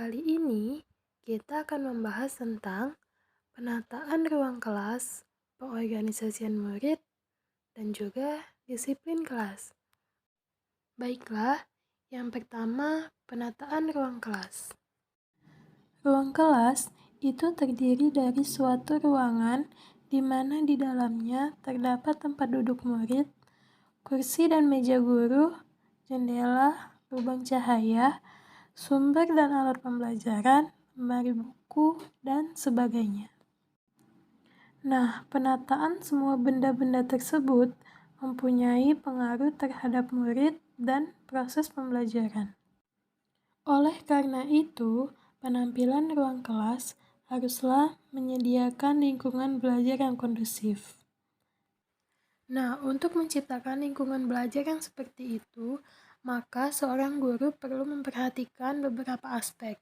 Kali ini kita akan membahas tentang penataan ruang kelas, pengorganisasian murid, dan juga disiplin kelas. Baiklah, yang pertama penataan ruang kelas. Ruang kelas itu terdiri dari suatu ruangan di mana di dalamnya terdapat tempat duduk murid, kursi dan meja guru, jendela, lubang cahaya, sumber dan alat pembelajaran, lemari buku, dan sebagainya. Nah, penataan semua benda-benda tersebut mempunyai pengaruh terhadap murid dan proses pembelajaran. Oleh karena itu, penampilan ruang kelas haruslah menyediakan lingkungan belajar yang kondusif. Nah, untuk menciptakan lingkungan belajar yang seperti itu, maka seorang guru perlu memperhatikan beberapa aspek.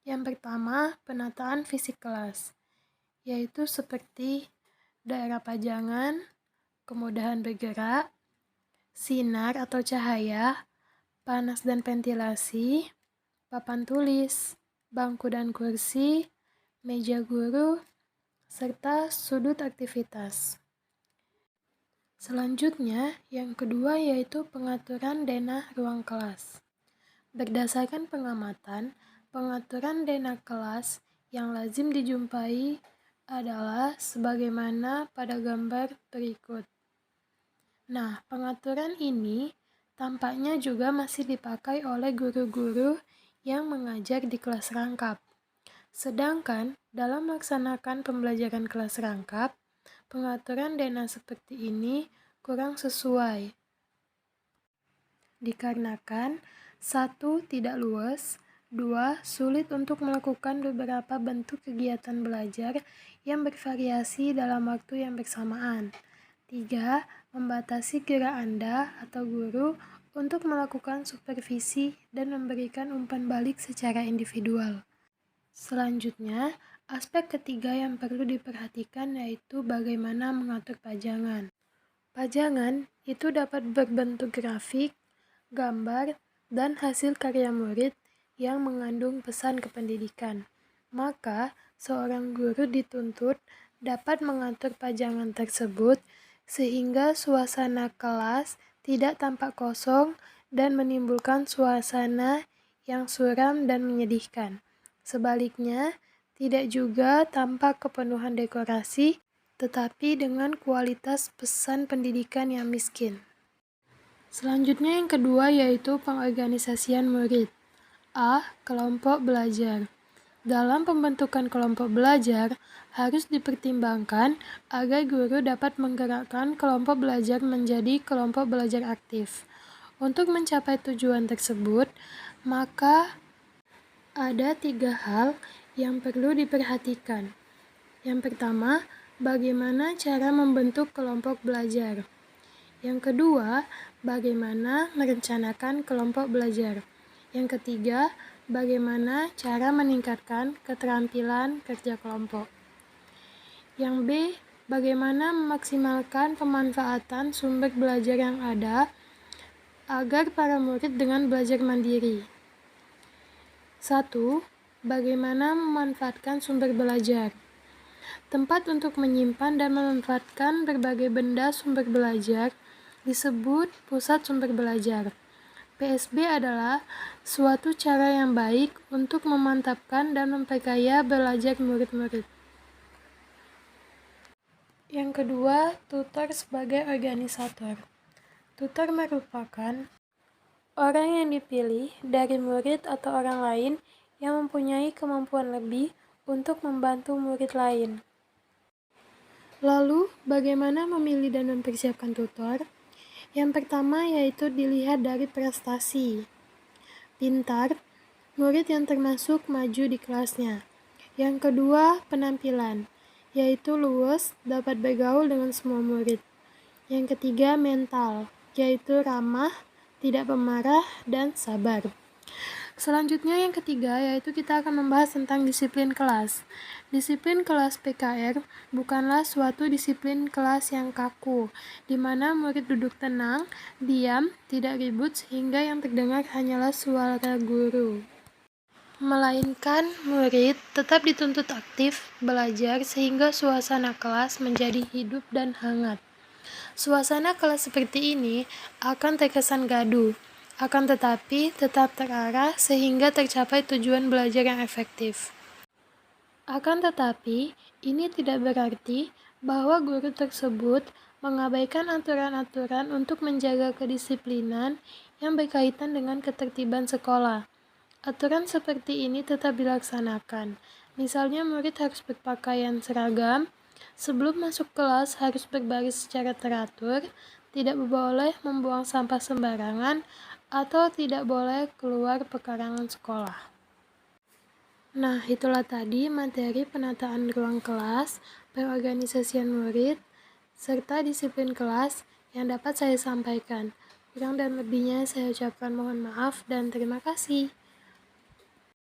Yang pertama, penataan fisik kelas, yaitu seperti daerah pajangan, kemudahan bergerak, sinar atau cahaya, panas dan ventilasi, papan tulis, bangku dan kursi, meja guru, serta sudut aktivitas. Selanjutnya, yang kedua yaitu pengaturan denah ruang kelas. Berdasarkan pengamatan, pengaturan denah kelas yang lazim dijumpai adalah sebagaimana pada gambar berikut. Nah, pengaturan ini tampaknya juga masih dipakai oleh guru-guru yang mengajar di kelas rangkap. Sedangkan dalam melaksanakan pembelajaran kelas rangkap, pengaturan denah seperti ini kurang sesuai. Dikarenakan 1. Tidak luas, 2. Sulit untuk melakukan beberapa bentuk kegiatan belajar yang bervariasi dalam waktu yang bersamaan. 3. Membatasi gerak Anda atau guru untuk melakukan supervisi dan memberikan umpan balik secara individual. Selanjutnya, aspek ketiga yang perlu diperhatikan yaitu bagaimana mengatur pajangan. Pajangan itu dapat berbentuk grafik, gambar, dan hasil karya murid yang mengandung pesan kependidikan. Maka, seorang guru dituntut dapat mengatur pajangan tersebut sehingga suasana kelas tidak tampak kosong dan menimbulkan suasana yang suram dan menyedihkan. Sebaliknya, tidak juga tampak kepenuhan dekorasi, tetapi dengan kualitas pesan pendidikan yang miskin. Selanjutnya yang kedua yaitu pengorganisasian murid. A. Kelompok belajar. Dalam pembentukan kelompok belajar, harus dipertimbangkan agar guru dapat menggerakkan kelompok belajar menjadi kelompok belajar aktif. Untuk mencapai tujuan tersebut, maka ada 3 hal yang perlu diperhatikan. Yang pertama, bagaimana cara membentuk kelompok belajar. Yang kedua, bagaimana merencanakan kelompok belajar. Yang ketiga, bagaimana cara meningkatkan keterampilan kerja kelompok. Yang B, bagaimana memaksimalkan pemanfaatan sumber belajar yang ada agar para murid dengan belajar mandiri. 1. Bagaimana memanfaatkan sumber belajar. Tempat untuk menyimpan dan memanfaatkan berbagai benda sumber belajar disebut pusat sumber belajar. PSB adalah suatu cara yang baik untuk memantapkan dan memperkaya belajar murid-murid. Yang kedua, tutor sebagai organisator. Tutor merupakan orang yang dipilih dari murid atau orang lain yang mempunyai kemampuan lebih untuk membantu murid lain. Lalu, bagaimana memilih dan mempersiapkan tutor? Yang pertama yaitu dilihat dari prestasi. Pintar, murid yang termasuk maju di kelasnya. Yang kedua, penampilan, yaitu luwes, dapat bergaul dengan semua murid. Yang ketiga, mental, yaitu ramah, tidak pemarah, dan sabar. Selanjutnya yang ketiga yaitu kita akan membahas tentang disiplin kelas. Disiplin kelas PKR bukanlah suatu disiplin kelas yang kaku, di mana murid duduk tenang, diam, tidak ribut sehingga yang terdengar hanyalah suara guru. melainkan murid tetap dituntut aktif belajar sehingga suasana kelas menjadi hidup dan hangat. Suasana kelas seperti ini akan terkesan gaduh, akan tetapi tetap terarah sehingga tercapai tujuan belajar yang efektif. Akan tetapi, ini tidak berarti bahwa guru tersebut mengabaikan aturan-aturan untuk menjaga kedisiplinan yang berkaitan dengan ketertiban sekolah. Aturan seperti ini tetap dilaksanakan. Misalnya murid harus berpakaian seragam, sebelum masuk kelas harus berbaris secara teratur, tidak boleh membuang sampah sembarangan, atau tidak boleh keluar pekarangan sekolah. Nah, itulah tadi materi penataan ruang kelas, pengorganisasian murid, serta disiplin kelas yang dapat saya sampaikan. Kurang dan lebihnya saya ucapkan mohon maaf dan terima kasih.